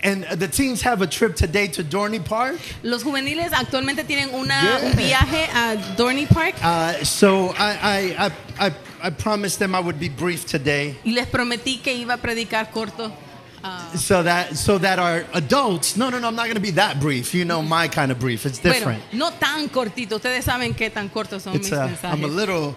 And the teens have a trip today to Dorney Park. Los juveniles actualmente tienen un viaje a Dorney Park. So I promised them I would be brief today. Y les prometí que iba a predicar corto. So that our adults, no, I'm not going to be that brief. You know my kind of brief. It's different. Bueno, no tan cortito. Ustedes saben qué tan cortos son mis mensajes. I'm a little,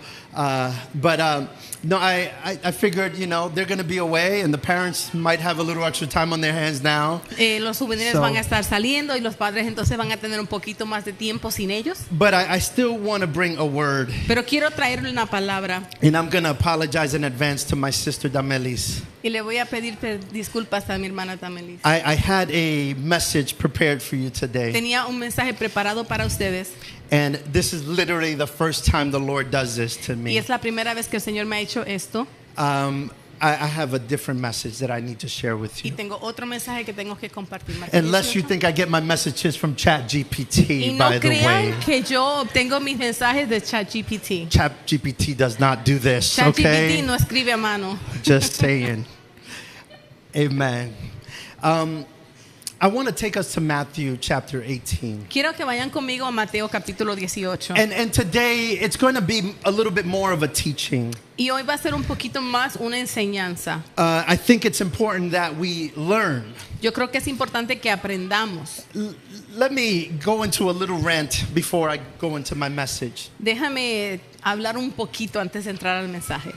no, I figured, they're going to be away and the parents might have a little extra time on their hands now. Los juveniles van a estar saliendo y los padres entonces van a tener un poquito más de tiempo sin ellos. But I still want to bring a word. Pero quiero traerle una palabra. And I'm going to apologize in advance to my sister Damelis. Y le voy a pedir disculpas a mi hermana Damelis. I had a message prepared for you today. Tenía un mensaje preparado para ustedes. And this is literally the first time the Lord does this to me. Y es la primera vez que el Señor me ha hecho esto. I have a different message that I need to share with Y you. tengo otro mensaje que tengo que compartir. Unless you think I get my messages from ChatGPT, Y no by the crean way. que yo obtengo mis mensajes de ChatGPT. ChatGPT does not do this, ChatGPT okay? no escribe a mano. Just saying. Amen. I want to take us to Matthew chapter 18. Quiero que vayan conmigo a Mateo capítulo 18. And today it's going to be a little bit more of a teaching. Y hoy va a ser un poquito más una enseñanza. I think it's important that we learn. Yo creo que es importante que aprendamos. Let me go into a little rant before I go into my message. Déjame hablar un poquito antes de entrar al mensaje.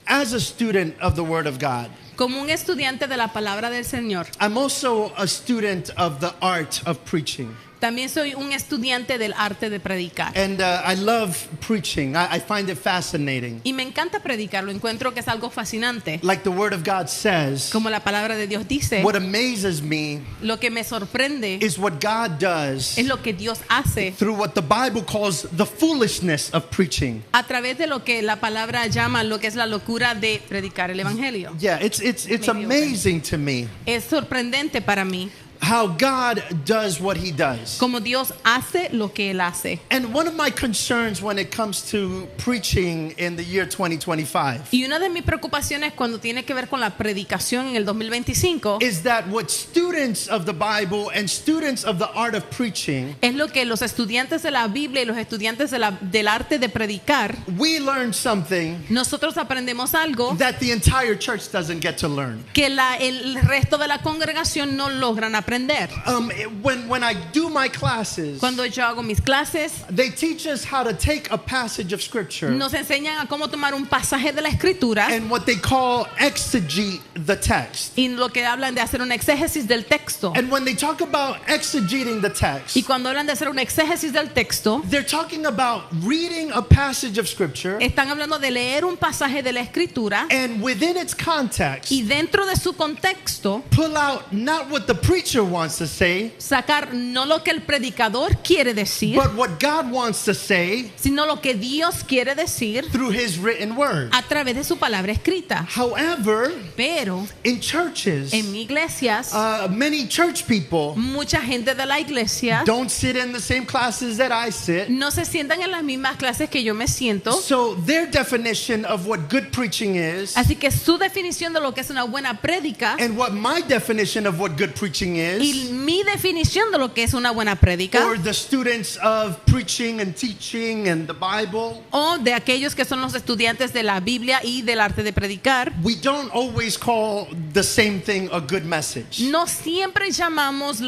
As a student of the Word of God, Como un estudiante de la palabra del Señor, I'm also a student of the art of preaching. también soy un estudiante del arte de predicar. And I love preaching. I find it fascinating. Y me encanta predicar, lo encuentro que es algo fascinante. Like the Word of God says, Como la palabra de Dios dice, what amazes me lo que me sorprende is what God does es lo que Dios hace through what the Bible calls the foolishness of preaching. a través de lo que la palabra llama lo que es la locura de predicar el evangelio. Yeah, it's Maybe amazing to me Es sorprendente para mí how God does what He does. como Dios hace lo que él hace. And one of my concerns when it comes to preaching in the year 2025 Y una de mis preocupaciones cuando tiene que ver con la predicación en el 2025 is that what students of the Bible and students of the art of preaching, es lo que los estudiantes de la Biblia y los estudiantes del arte de predicar, we learn something nosotros aprendemos algo that the entire church doesn't get to learn. que el resto de la congregación no logran aprender. When I do my classes, Cuando yo hago mis clases, they teach us how to take a passage of scripture nos enseñan a cómo tomar un pasaje de la escritura and what they call exegete the text. y lo que hablan de hacer un exégesis del texto. And when they talk about exegeting the text, Y cuando hablan de hacer un exégesis del texto, they're talking about reading a passage of scripture están hablando de leer un pasaje de la escritura and within its context, y dentro de su contexto pull out not what the preacher wants to say, sacar no lo que el predicador quiere decir, but what God wants to say sino lo que Dios quiere decir through His written word. a través de su palabra escrita. However, Pero in churches, en iglesias, many church people mucha gente de la iglesia don't sit in the same classes that I sit. no se sientan en las mismas clases que yo me siento. So their definition of what good preaching is Así que su definición de lo que es una buena prédica and what my definition of what good preaching y is, mi definición de lo que es una buena prédica, or the students of preaching and teaching and the Bible, o de aquellos que son los estudiantes de la Biblia y del arte de predicar, we don't always call the same thing a good message. no siempre llamamos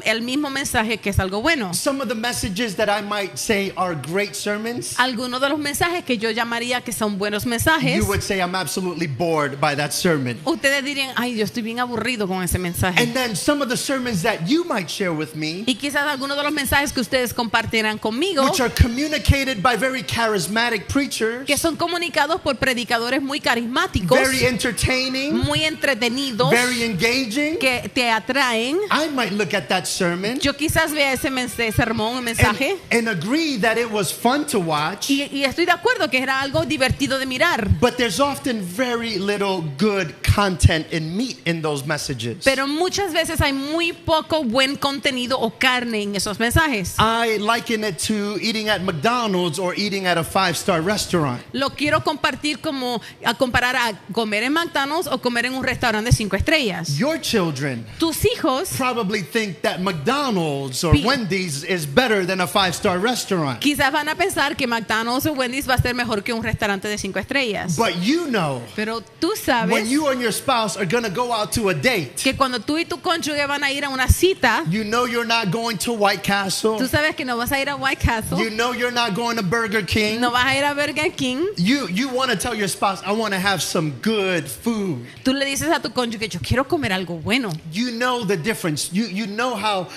el mismo mensaje que es algo bueno. Some of the messages that I might say are great sermons, Algunos de los mensajes que yo llamaría que son buenos mensajes, you would say I'm absolutely bored by that sermon. ustedes dirían, ay, yo estoy bien aburrido con ese mensaje. And then some of the sermons that you might share with me, Y quizás algunos de los mensajes que ustedes compartirán conmigo, which are communicated by very charismatic preachers, que son comunicados por predicadores muy carismáticos, very entertaining, muy entretenidos, very engaging, que te atraen. I might look at that sermon Yo quizás vea ese sermón, un mensaje, and agree that it was fun to watch, y estoy de acuerdo que era algo divertido de mirar. but there's often very little good content and meat in those messages. Pero muchas veces hay muy poco buen contenido o carne en esos mensajes. I liken it to eating at McDonald's or eating at a 5-star restaurant. Lo quiero compartir como a comparar a comer en McDonald's o comer en un restaurante de 5 estrellas. Your children Tus hijos probably think that McDonald's or Pi- Wendy's is better than a 5-star restaurant. quizás van a pensar que McDonald's o Wendy's va a ser mejor que un restaurante de 5 estrellas. But you know, Pero tú when sabes you and your spouse are going to go out to a date, que cuando tú y tu cónyuge van a ir a una cita, you know you're not going to White Castle. tú sabes que no vas a ir a White Castle, You know you're not going to Burger King. no vas a ir a Burger King. You want to tell your spouse, I want to have some good food. Tú le dices a tu cónyuge, yo quiero comer algo bueno. You know the difference. You know how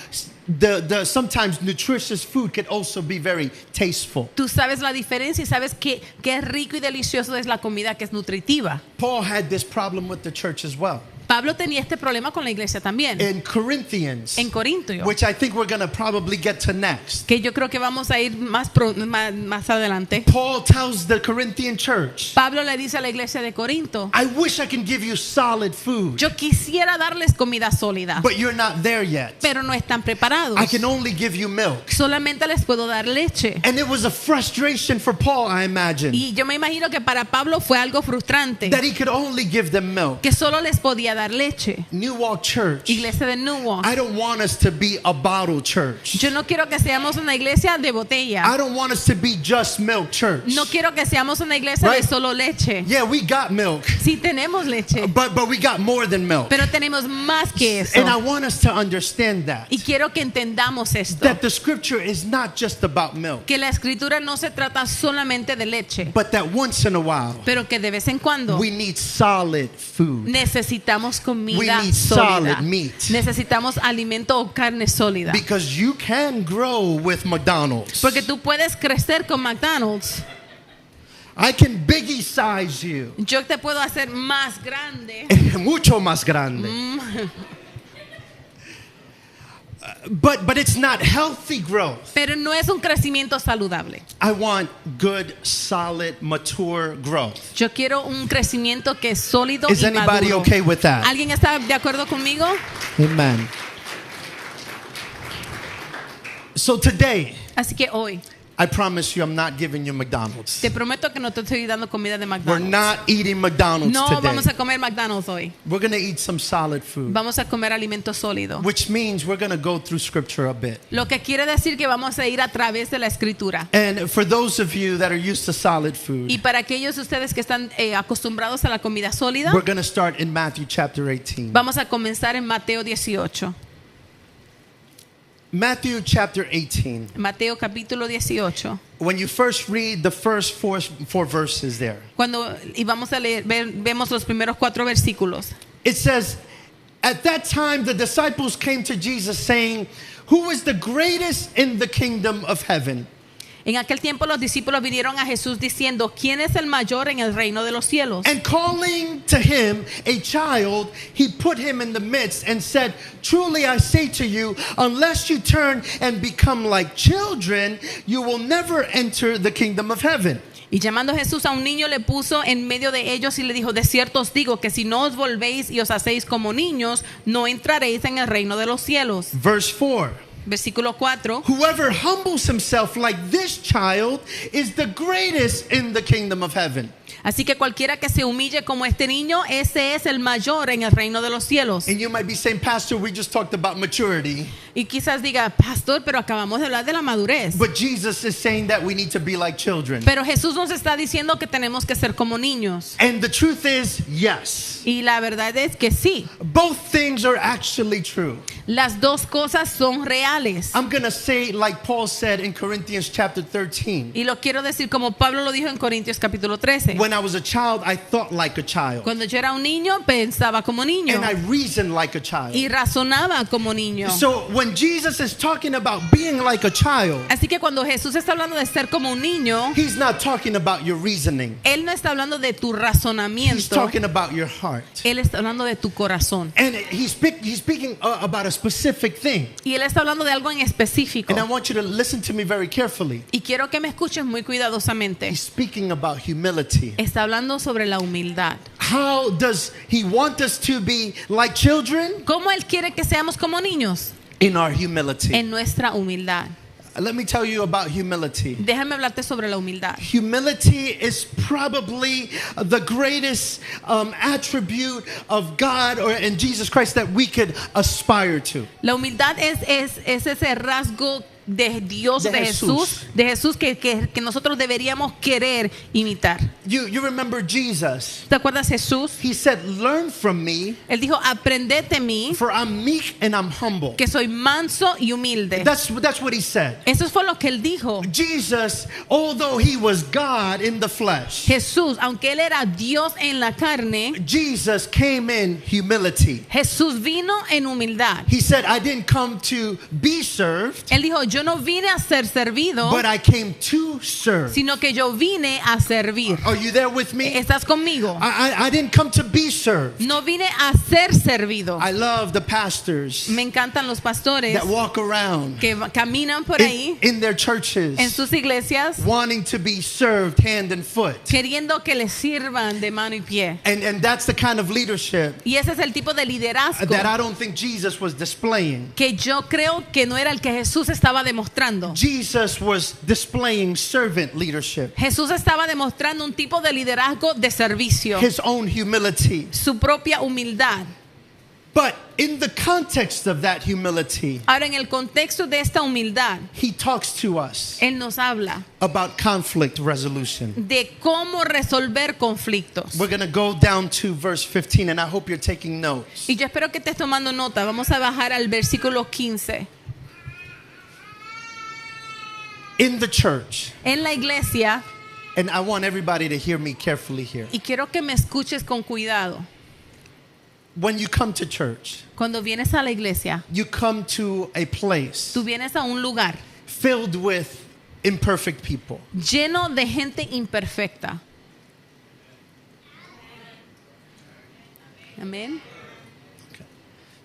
the sometimes nutritious food can also be very tasteful. Tú sabes la diferencia y sabes que qué rico y delicioso es la comida que es nutritiva. Paul had this problem with the church as well. Pablo tenía este problema con la iglesia también. In Corinthians, En Corinto, which I think we're going to probably get to next. que yo creo que vamos a ir más adelante. Paul tells the Corinthian church, Pablo le dice a la iglesia de Corinto, I wish I can give you solid food, yo quisiera darles comida sólida, but you're not there yet. pero no están preparados. I can only give you milk. Solamente les puedo dar leche. And it was a frustration for Paul, I imagine, Y yo me imagino que para Pablo fue algo frustrante, that he could only give them milk. que solo les podía dar leche. New Walk Church, Iglesia de Newark. I don't want us to be a bottle church. Yo no quiero que seamos una iglesia de botella. I don't want us to be just milk church. No quiero que seamos una iglesia de Right. solo leche. Yeah, we got milk, Sí tenemos leche, but we got more than milk. pero tenemos más que eso. And I want us to understand that. Y quiero que entendamos esto. That the scripture is not just about milk, Que la escritura no se trata solamente de leche, but that once in a while pero que de vez en cuando we need solid food. necesitamos We comida need sólida. solid meat. Necesitamos alimento o carne sólida. Because you can grow with McDonald's. Porque tú puedes crecer con McDonald's. I can biggie size you. Yo te puedo hacer más grande. Mucho más grande. But it's not healthy growth. Pero no es un crecimiento saludable. I want good, solid, mature growth. Yo quiero un crecimiento que es sólido Is y anybody maduro. okay with that? ¿Alguien está de acuerdo conmigo? Amen. So today, Así que hoy I promise you I'm not giving you McDonald's. te prometo que no te estoy dando comida de We're McDonald's. not eating McDonald's No today. vamos a comer McDonald's hoy. We're going to eat some solid food, Vamos a comer alimento sólido. which means we're going to go through scripture a bit. Lo que quiere decir que vamos a ir a través de la escritura. And for those of you that are used to solid food, Y para aquellos de ustedes que están acostumbrados a la comida sólida, we're going to start in Matthew chapter 18. vamos a comenzar en Mateo 18. Matthew chapter 18. Mateo capítulo 18. When you first read the first four verses there, Y vamos a leer, vemos los primeros 4 versículos. it says, at that time the disciples came to Jesus saying, who is the greatest in the kingdom of heaven? En aquel tiempo los discípulos vinieron a Jesús diciendo, ¿quién es el mayor en el reino de los cielos? And calling to him a child, he put him in the midst and said, truly I say to you, unless you turn and become like children, you will never enter the kingdom of heaven. Y llamando Jesús a un niño le puso en medio de ellos y le dijo, de cierto os digo que si no os volvéis y os hacéis como niños, no entraréis en el reino de los cielos. Verse 4. Versículo 4. Whoever humbles himself like this child is the greatest in the kingdom of heaven. Así que cualquiera que se humille como este niño, ese es el mayor en el reino de los cielos. And you might be saying, Pastor, we just talked about maturity. Y quizás diga, pastor, pero acabamos de hablar de la madurez. But Jesus is saying that we need to be like children. Pero Jesús nos está diciendo que tenemos que ser como niños. And the truth is, yes. Y la verdad es que sí, Both things are actually true. las dos cosas son reales. I'm going to say like Paul said in Corinthians chapter 13. Y lo quiero decir como Pablo lo dijo en Corintios capítulo 13. When I was a child, I thought like a child. Cuando yo era un niño, pensaba como niño. And I reasoned like a child. Y razonaba como niño. So when Jesus is talking about being like a child, Así que cuando Jesús está hablando de ser como un niño, he's not talking about your reasoning. Él no está hablando de tu He's razonamiento. talking about your heart. Él está hablando de tu corazón. And he's speaking about a specific thing. Y Él está hablando de algo en específico. And I want you to listen to me very carefully. Y quiero que me escuches muy cuidadosamente. He's speaking about humility. humility. Está hablando sobre la humildad. How does he want us to be like children? ¿Cómo Él quiere que seamos como niños? In our humility. En nuestra humildad. Let me tell you about humility. Déjame hablarte sobre la humildad. Humility is probably the greatest attribute of God and Jesus Christ that we could aspire to. La humildad es ese rasgo de Dios, De de Jesús. Jesús que nosotros deberíamos querer imitar. You remember Jesus. ¿Te acuerdas Jesús? He said, learn from me, Él dijo, aprended de mí, for I'm meek and I'm humble. que soy manso y humilde. That's what he said. Eso fue lo que Él dijo. Jesus, although he was God in the flesh, Jesús, aunque Él era Dios en la carne, Jesus came in humility. Jesús vino en humildad. He said, I didn't come to be served, Él dijo, yo no vine a ser servido, but I came to serve. sino que yo vine a servir. Are you there with me? ¿Estás conmigo? I didn't come to be served. No vine a ser servido. I love the pastors Me encantan los pastores that walk around que caminan por ahí in their en churches sus iglesias wanting to be served hand and foot. queriendo que les sirvan de mano y pie. And that's the kind of leadership Y ese es el tipo de liderazgo that I don't think Jesus was displaying. que yo creo que no era el que Jesús estaba demostrando. Jesus was displaying servant leadership, Jesús estaba demostrando un tipo de liderazgo de servicio, his own humility. su propia humildad. But in the context of that humility, Ahora, en el contexto de esta humildad, he talks to us Él nos habla about conflict resolution. de cómo resolver conflictos. We're going to go down to verse 15, and I hope you're taking notes. Y yo espero que estés tomando nota. Vamos a bajar al versículo 15. In the church, En la iglesia, and I want everybody to hear me carefully here. y quiero que me escuches con cuidado. When you come to church, Cuando vienes a la iglesia, you come to a place tú vienes a un lugar filled with imperfect people. lleno de gente imperfecta. Amén.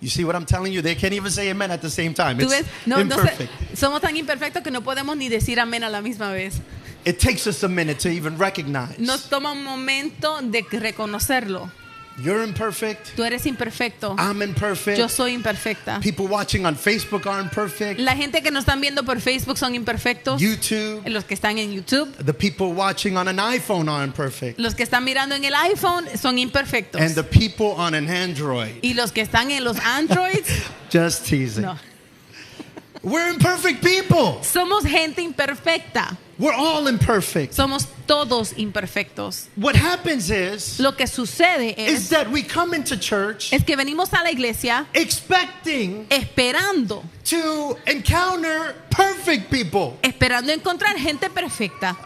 You see what I'm telling you? They can't even say amen at the same time. ¿Tú ves? It's No, imperfect. somos tan imperfectos que no podemos ni decir amén a la misma vez. It takes us a minute to even recognize. Nos toma un momento de reconocerlo. You're imperfect. Tú eres imperfecto. I'm imperfect. Yo soy imperfecta. People watching on Facebook are imperfect. La gente que nos están viendo por Facebook son imperfectos. YouTube. Los que están en YouTube. The people watching on an iPhone are imperfect. Los que están mirando en el iPhone son imperfectos. And the people on an Android. Y los que están en los Androids, Just teasing. no. We're imperfect people. Somos gente imperfecta. We're all imperfect. Somos todos imperfectos. What happens is Lo que sucede is that we come into church es que venimos a la iglesia expecting esperando to encounter perfect people. encontrar gente perfecta.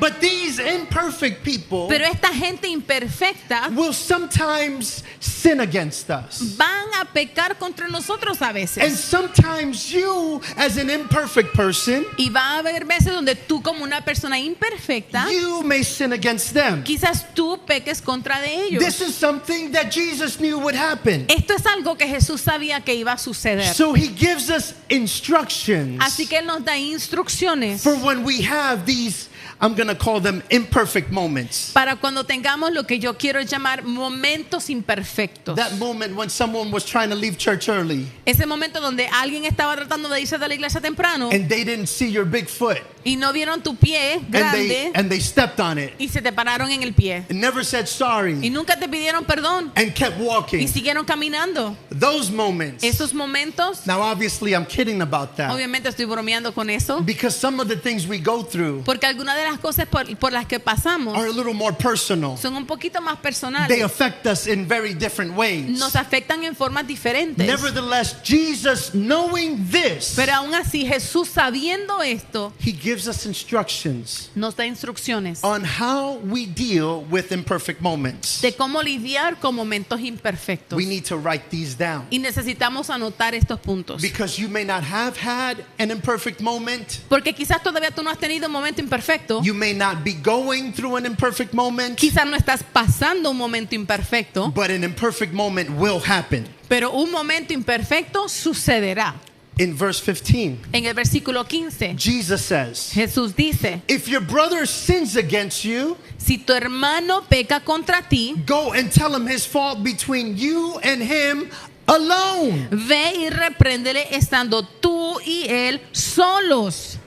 But these imperfect people Pero esta gente imperfecta will sometimes sin against us. van a pecar contra nosotros a And veces. sometimes you, as an imperfect person, Y va a haber veces donde tú como una persona imperfecta, you may sin against them. quizás tú peques contra de ellos. This is something that Jesus knew would happen. Esto es algo que Jesús sabía que iba a suceder. So he gives us instructions Así que Él nos da instrucciones for when we have these, I'm going to call them imperfect moments. para cuando tengamos lo que yo quiero llamar momentos imperfectos. That moment when someone was trying to leave church early Ese momento donde alguien estaba tratando de irse de la iglesia temprano and they didn't see your big foot y no vieron tu pie grande and they stepped on it y se te pararon en el pie. and never said Y sorry nunca te pidieron perdón and kept y walking. siguieron caminando. Those moments. Esos momentos, Now obviously I'm kidding about that obviamente estoy bromeando con eso, because some of the things we go through porque algunas de las cosas por las que pasamos are a little more personal. son un poquito más They personales. affect us in very different ways. Nos afectan en formas diferentes. Nevertheless, Jesus, knowing this, Pero aún así, Jesús sabiendo esto, he gives us instructions nos da instrucciones on how we deal with imperfect moments. de cómo lidiar con momentos imperfectos. We need to write these down Y necesitamos anotar estos puntos. because you may not have had an imperfect moment. Porque quizás todavía tú no has tenido un momento imperfecto. You may not be going through an imperfect moment, Quizás no estás pasando un momento imperfecto. but an imperfect moment will happen. Pero un momento imperfecto sucederá. In verse 15, En el versículo 15, Jesus says, Jesús dice, if your brother sins against you, si tu hermano peca contra ti, go and tell him his fault between you and him alone. ve y repréndele estando tú y él solos.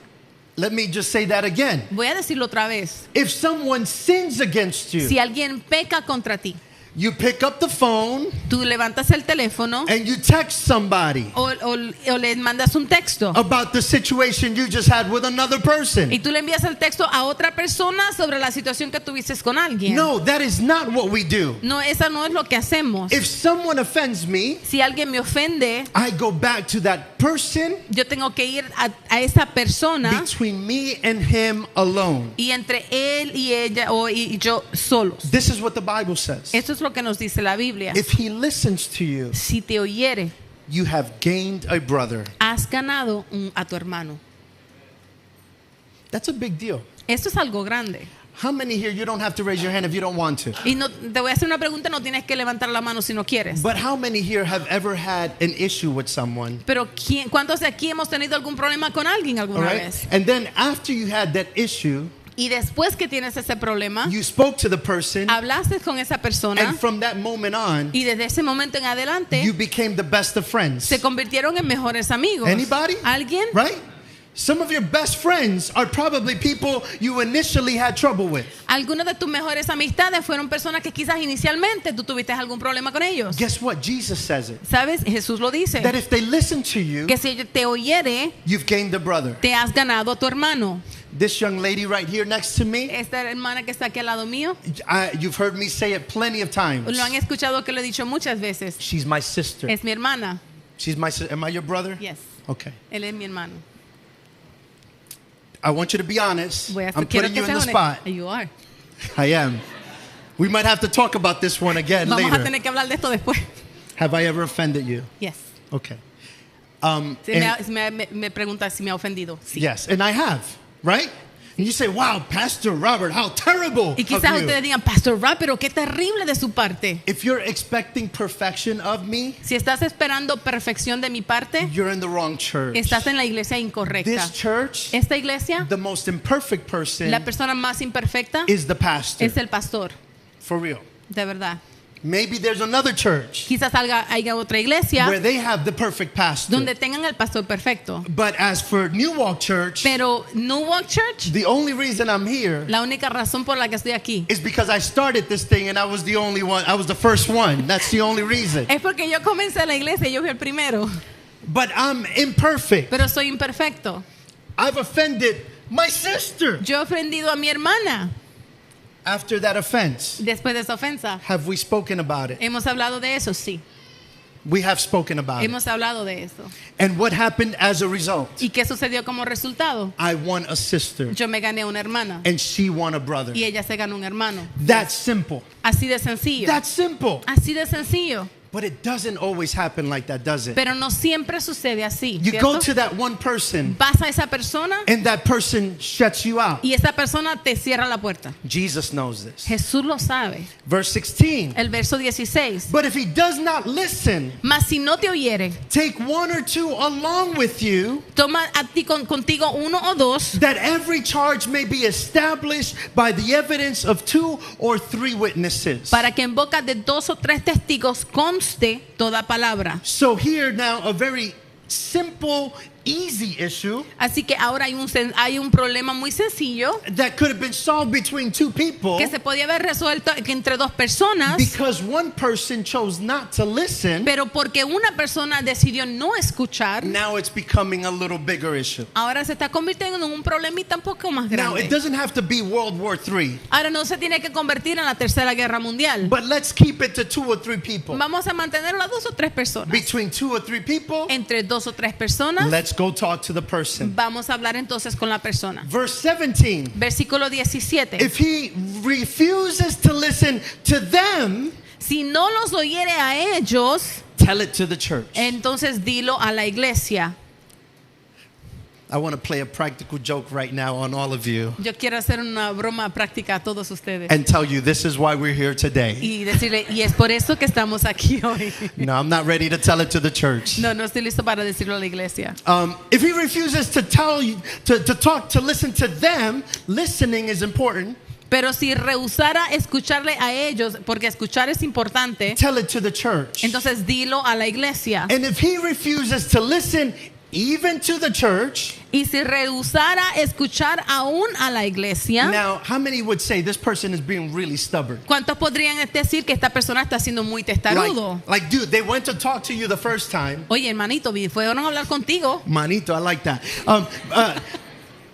Let me just say that again. Voy a decirlo otra vez. If someone sins against you, Si alguien peca contra ti, you pick up the phone tú levantas el teléfono and you text somebody o le mandas un texto about the situation you just had with another person. y tú le envías el texto a otra persona sobre la situación que tuviste con alguien. No, that is not what we do. No, esa no es lo que hacemos. If someone offends me, Si alguien me ofende, I go back to that person yo tengo que ir a esa persona between me and him alone. y entre él y ella y yo solos. This is what the Bible says. Esto es lo que nos dice la Biblia. If he listens to you, Si te oyere, you have gained a brother. has ganado a tu hermano. That's a big deal. Esto es algo grande. How many here, you don't have to raise your hand if you don't want to. Y no, te voy a hacer una pregunta, no tienes que levantar la mano si no quieres. But how many here have ever had an issue with someone? Pero ¿cuántos de aquí hemos tenido algún problema con alguien All alguna right? vez? And then after you had that issue, Y después que tienes ese problema, you spoke to the person, hablaste con esa persona and from that moment on, y desde ese momento en adelante you became the best of friends. se convirtieron en mejores amigos. Anybody? ¿Alguien? Right? Some of your best friends are probably people you initially had trouble with. Algunas de tus mejores amistades fueron personas que quizás inicialmente tú tuviste algún problema con ellos. Guess what? Jesus says it. ¿Sabes? Jesús lo dice. That if they listen to you, Que si te oyere, you've gained a brother. te has ganado a tu hermano. This young lady right here next to me, Esta hermana que está aquí al lado mío, you've heard me say it plenty of times. lo han escuchado que lo he dicho muchas veces. She's my sister. Es mi hermana. She's my sister. Am I your brother? Yes. Okay. Él es mi hermano. I want you to be honest. Voy a I'm quiero putting que you in the seas spot. honesto. You are. I am. We might have to talk about this one again Vamos a later. tener que hablar de esto después. Have I ever offended you? Yes. Okay. Si me pregunta si me ha ofendido. Sí. Yes, and I have, right? And you say, wow, Pastor Robert, how terrible Y quizás of you. ustedes digan, Pastor Rob, pero qué terrible de su parte. If you're expecting perfection of me, Si estás esperando perfección de mi parte, you're in the wrong church. estás en la iglesia incorrecta. This church, Esta iglesia, the most imperfect person la persona más imperfecta is the pastor. es el pastor, For real. de verdad. Maybe there's another church Quizás haya otra iglesia where they have the perfect pastor. donde tengan el pastor perfecto. But as for New Walk Church, Pero New Walk Church, the only reason I'm here la única razón por la que estoy aquí is because I started this thing and I was the only one. I was the first one. That's the only reason. es porque yo comencé la iglesia y yo fui el primero. But I'm imperfect. Pero soy imperfecto. I've offended my sister. Yo he ofendido a mi hermana After that offense, después de esa ofensa. have we spoken about it? ¿Hemos hablado de eso? Sí. We have spoken about it. Hemos hablado de eso. And what happened as a result? ¿Y qué sucedió como resultado? I won a sister Yo me gané una hermana and she won a brother. y ella se ganó un hermano. That's simple. Así de sencillo. That's simple. Así de sencillo. But it doesn't always happen like that, does it? Pero no siempre sucede así. You go ¿cierto? to that one person Vas a esa persona and that person shuts you out. y esa persona te cierra la puerta. Jesus knows this. Jesús lo sabe. Verse 16. El verso 16. But if he does not listen, Mas si no te oyere, take one or two along with you, toma a ti contigo uno o dos, that every charge may be established by the evidence of 2 or 3 witnesses. para que en boca de 2 o 3 testigos conste toda palabra. So here now a very simple, easy issue Así que ahora hay un problema muy sencillo that could have been solved between 2 people que se podía haber resuelto entre 2 personas, because one person chose not to listen. pero porque una persona decidió no escuchar, Now it's becoming a little bigger issue. ahora se está convirtiendo en un problemita un poco más Now it grande. doesn't have to be World War III, Ahora no se tiene que convertir en la Tercera Guerra Mundial. but let's keep it to 2 or 3 people. Vamos a mantenerlo a 2 o 3 personas. Between 2 or 3 people, Entre 2 o 3 personas, let's go talk to the person. vamos a hablar entonces con la persona. Verse 17. Versículo 17. If he refuses to listen to them, Si no los oyere a ellos, tell it to the church. entonces dilo a la iglesia. I want to play a practical joke right now on all of you Yo quiero hacer una broma práctica a todos ustedes and tell you this is why we're here today. y decirle, y es por eso que estamos aquí hoy. No, I'm not ready to tell it to the church. No estoy listo para decirlo a la iglesia. If he refuses to tell you, to talk, to listen to them, listening is important. Pero si rehusara escucharle a ellos, porque escuchar es importante, Tell it to the church. entonces dilo a la iglesia. And if he refuses to listen even to the church, Y si rehusara escuchar aún a la iglesia, now how many would say this person is being really stubborn? ¿cuántos podrían decir que esta persona está siendo muy testarudo? Like, dude, they went to talk to you the first time. Oye, hermanito, fueron a hablar contigo. Manito, I like that.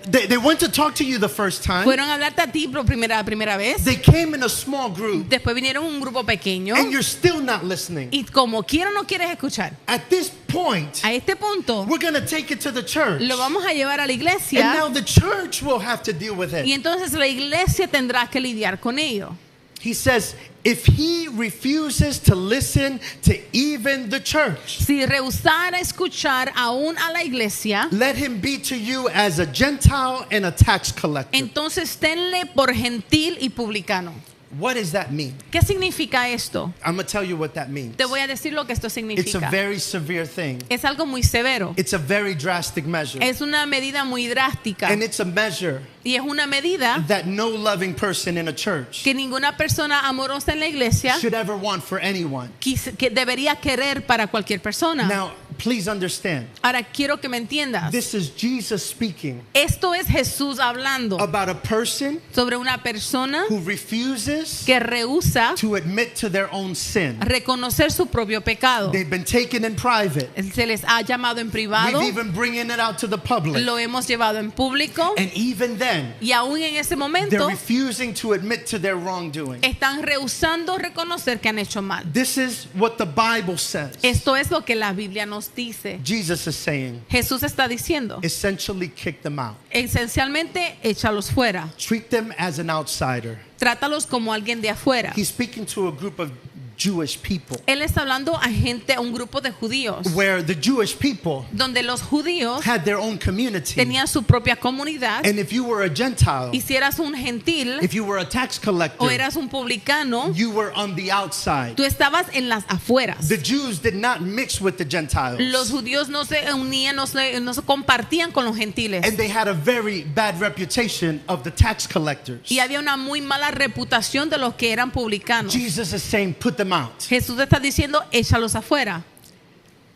They went to talk to you the first time. Fueron a hablarte a ti por primera vez. They came in a small group, Después vinieron un grupo pequeño. and you're still not listening. Y como quiera no quieres escuchar. At this point, A este punto we're going to take it to the church. lo vamos a llevar a la And iglesia. now the church will have to deal with Y it. entonces la iglesia tendrá que lidiar con ello. He says, if he refuses to listen to even the church, Si rehusara escuchar aún a la iglesia, let him be to you as a Gentile and a tax collector. entonces tenle por gentil y publicano. What does that mean? ¿Qué significa esto? I'm going to tell you what that means. Te voy a decir lo que esto It's a significa. very severe thing. Es algo muy severo. It's a very drastic measure. Es una medida muy drástica. And it's a measure Y es una medida that no loving person in a church que ninguna persona amorosa en la iglesia should ever want for anyone. que debería querer para cualquier persona. Now, please understand, Ahora quiero que me entiendas. this is Jesus speaking Esto es Jesús hablando about a person sobre una persona who refuses que rehúsa to admit to their own sin. reconocer su propio pecado. They've been taken in private. Se les ha llamado en privado, We've even bringing it out to the public. lo hemos llevado en público And even then, y aún en ese they're momento refusing to admit to their wrongdoing. están rehusando reconocer que han hecho mal. This is what the Bible says. Esto es lo que la Biblia nos dice. Jesus is saying, Jesús está diciendo, essentially kick them out. esencialmente, échalos fuera. Treat them as an outsider. Trátalos como alguien de afuera. He's speaking to a group of Jewish people, Él está hablando a gente, a un grupo de judíos, where the Jewish people donde los judíos had their own community. tenían su propia comunidad. And if you were a Gentile, Y si eras un gentil if you were a tax collector, o eras un publicano, you were on the outside. tú estabas en las afueras. The Jews did not mix with the Gentiles. Los judíos no se unían, no se compartían con los gentiles. And they had a very bad reputation of the tax collectors. Y había una muy mala reputación de los que eran publicanos. Jesus is saying, put them out. Jesús está diciendo, échalos afuera.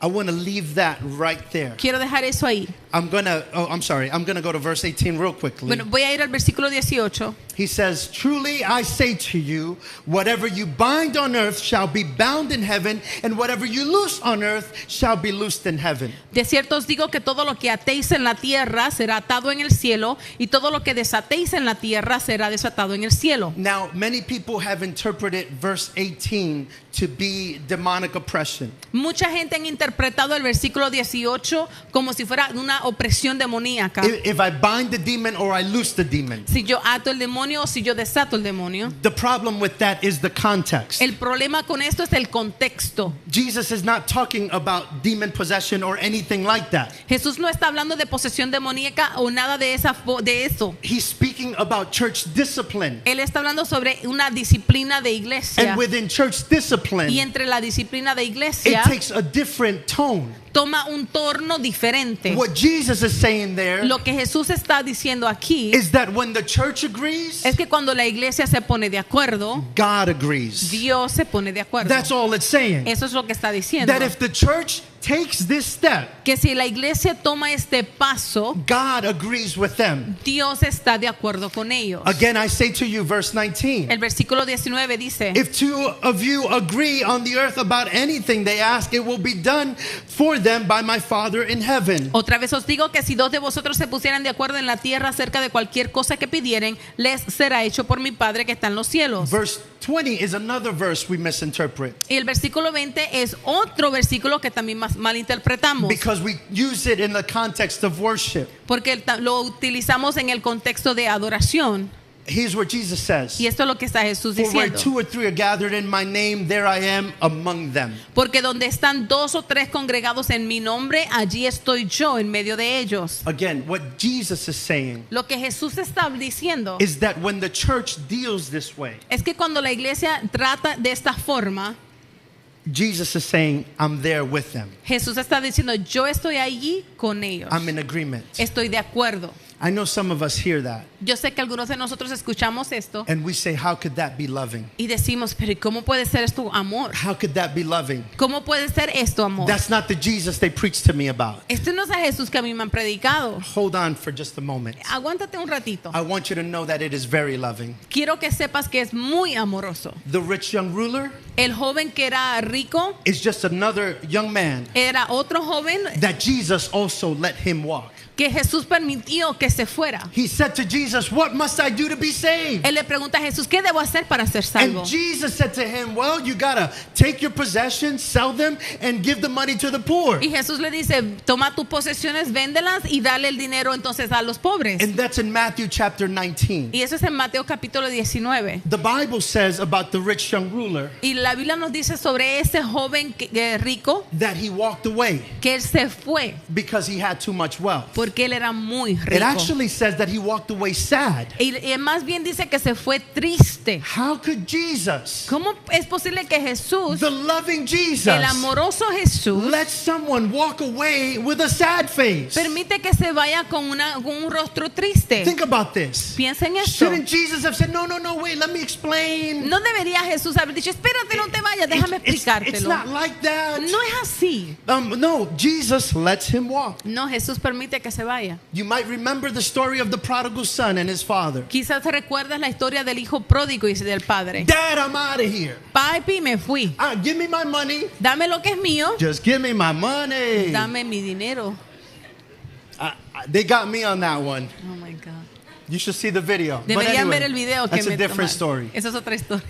I want to leave that right there. Quiero dejar eso ahí. I'm going to go to verse 18 real quickly. Bueno, voy a ir al versículo 18. He says, truly I say to you, whatever you bind on earth shall be bound in heaven, and whatever you loose on earth shall be loosed in heaven. De cierto os digo que todo lo que atéis en la tierra será atado en el cielo, y todo lo que desatéis en la tierra será desatado en el cielo. Now, many people have interpreted verse 18 to be demonic oppression. Mucha gente han interpretado el versículo 18 como si fuera una opresión demoníaca. If I bind the demon or I loose the demon. Si yo ato el demonio o si yo desato el demonio. The problem with that is the context. El problema con esto es el contexto. Jesus is not talking about demon possession or anything like that. Jesús no está hablando de posesión demoníaca o nada de eso. He's speaking about church discipline. Él está hablando sobre una disciplina de iglesia. And within church discipline, Y entre la disciplina de it iglesia takes a different tone. toma un torno diferente. What Jesus is saying there Lo que Jesús está diciendo aquí is that when the church agrees, es que cuando la iglesia se pone de acuerdo, God agrees. Dios se pone de acuerdo. That's all it's saying. Eso es lo que está diciendo. That if the church takes this step, Que si la iglesia toma este paso, God agrees with them. Dios está de acuerdo con ellos. Again, I say to you, verse 19. El versículo 19 dice, If two of you agree on the earth about anything they ask, it will be done for them by my Father in heaven. otra vez os digo que si dos de vosotros se pusieran de acuerdo en la tierra acerca de cualquier cosa que pidieren, les será hecho por mi Padre que está en los cielos. Verse 20 is another verse we misinterpret Y el versículo 20 es otro versículo que también malinterpretamos, because we use it in the context of worship. porque lo utilizamos en el contexto de adoración. Here's what Jesus says. Y esto es lo que está Jesús For where diciendo. 2 or 3 are gathered in my name, there I am among them. Porque donde están 2 o 3 congregados en mi nombre, allí estoy yo en medio de ellos. Again, what Jesus is saying Lo que Jesús está diciendo is that when the church deals this way, es que cuando la iglesia trata de esta forma, Jesus is saying, I'm there with them. Jesús está diciendo, yo estoy allí con ellos. I'm in agreement. Estoy de acuerdo. I know some of us hear that Yo sé que algunos de nosotros escuchamos esto and we say, how could that be loving? y decimos, pero ¿cómo puede ser esto amor? How could that be loving? ¿Cómo puede ser esto amor? That's not the Jesus they preached to me about. Este no es el Jesús que a mí me han predicado. Hold on for just a moment. Aguántate un ratito. I want you to know that it is very loving. Quiero que sepas que es muy amoroso. The rich young ruler El joven que era rico is just another young man era otro joven that Jesus also let him walk. que Jesús permitió que se fuera. He said to Jesus, what must I do to be saved? Él le pregunta a Jesús, ¿qué debo hacer para ser salvo? And Jesus said to him, well, you gotta take your possessions, sell them, and give the money to the poor. Y Jesús le dice, toma tus posesiones, véndelas y dale el dinero entonces a los pobres. And that's in Matthew chapter 19. Y eso es en Mateo capítulo 19. The Bible says about the rich young ruler Y la Biblia nos dice sobre ese joven rico that he walked away que él se fue because he had too much wealth. porque él era muy It rico. actually says that he walked away sad. Y más bien dice que se fue triste. How could Jesus, ¿Cómo es posible que Jesús, the loving Jesus, el amoroso Jesús, let someone walk away with a sad face? permite que se vaya con un rostro triste? Think about this. Piensa en esto. Shouldn't Jesus have said, no, wait, let me explain? No debería Jesús haber dicho, espérate, no te vayas, déjame It's explicártelo. not like that. No es así. No, Jesus lets him walk. No, Jesús permite que se vaya. You might remember the story of the prodigal son and his father. Quizás recuerdas la historia del hijo pródigo y del padre. Dad, I'm out of here. Papi, me fui. Give me my money. Dame lo que es mío. Just give me my money. Dame mi dinero. They got me on that one. Oh my God. You should see the video. But Deberían anyway, ver el video que that's me a different tomaron. story. Esa es otra historia.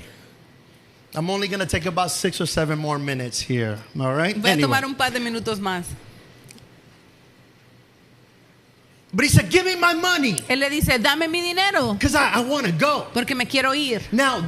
I'm only going to take about 6 or 7 more minutes here. All right? Voy a Anyway. tomar un par de minutos más. But he said, give me my money Él le dice, dame mi dinero because I want to go. porque me quiero ir. Now,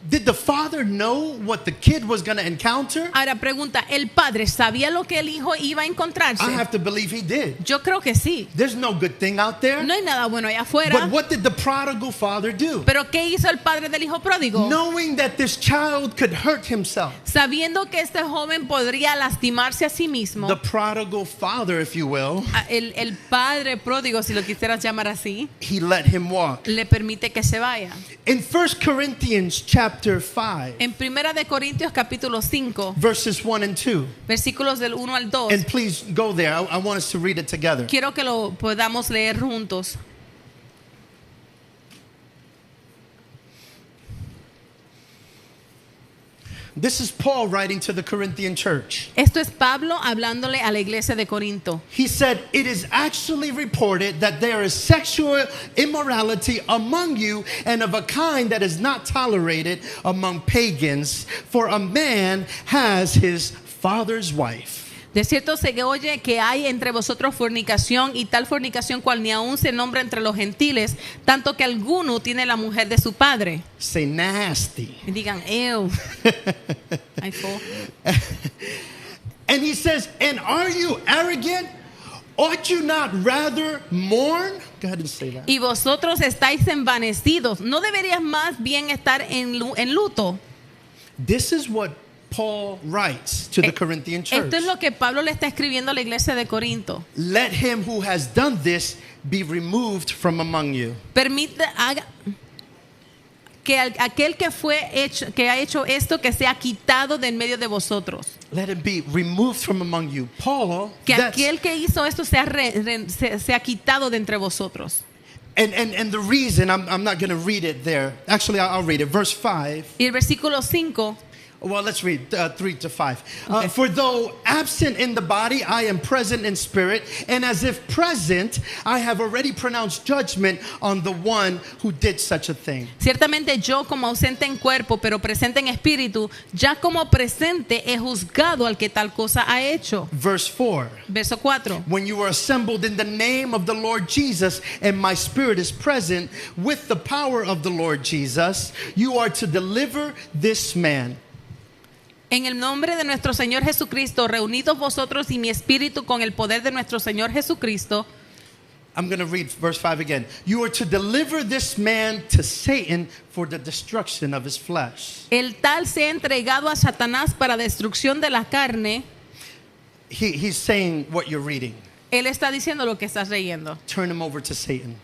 did the father know what the kid was going to encounter? Ahora pregunta, ¿el padre sabía lo que el hijo iba a encontrarse? I have to believe he did. Yo creo que sí. There's no good thing out there. No hay nada bueno allá But afuera. what did the prodigal father do? Pero ¿qué hizo el padre del hijo pródigo? Knowing that this child could hurt himself. Sabiendo que este joven podría lastimarse a sí mismo. The prodigal father, if you will, El padre pródigo, si lo quisieras llamar así, he let him walk. le permite que se vaya. In 1 Corinthians chapter 5, En Primera de Corintios capítulo 5, verses 1 and 2. versículos del 1 al 2, And please go there. I want us to read it together. quiero que lo podamos leer juntos. This is Paul writing to the Corinthian church. Esto es Pablo hablándole a la iglesia de Corinto. He said, it is actually reported that there is sexual immorality among you and of a kind that is not tolerated among pagans, for a man has his father's wife. De cierto se oye que hay entre vosotros fornicación y tal fornicación cual ni aún se nombra entre los gentiles, tanto que alguno tiene la mujer de su padre. Say nasty. Y digan, ew. Ay, fo. And he says, and are you arrogant? Ought you not rather mourn? Go ahead and say that. Y vosotros estáis envanecidos. ¿No deberías más bien estar en luto? This is what Paul writes to the Corinthian church. Esto es lo que Pablo le está escribiendo a la iglesia de Corinto. Let him who has done this be removed from among you. Haga que aquel que ha hecho esto que sea quitado de en medio de vosotros. Let it be removed from among you. Paul, Que that's, aquel que hizo esto sea quitado de entre vosotros. and the reason, I'm not going to read it there. Actually, I'll read it. Verse 5. Y el versículo 5, Well, let's read 3 to 5. Okay. For though absent in the body, I am present in spirit, and as if present, I have already pronounced judgment on the one who did such a thing. Ciertamente yo como ausente en cuerpo, pero presente en espíritu, ya como presente he juzgado al que tal cosa ha hecho. Verse 4. Verso 4. When you are assembled in the name of the Lord Jesus, and my spirit is present with the power of the Lord Jesus, you are to deliver this man. En el nombre de nuestro Señor Jesucristo, reunidos vosotros y mi espíritu con el poder de nuestro Señor Jesucristo. I'm going to read verse 5 again. You are to deliver this man to Satan for the destruction of his flesh. El tal se ha entregado a Satanás para destrucción de la carne. He's saying what you're reading. Él está diciendo lo que estás leyendo. Turn him over to Satan.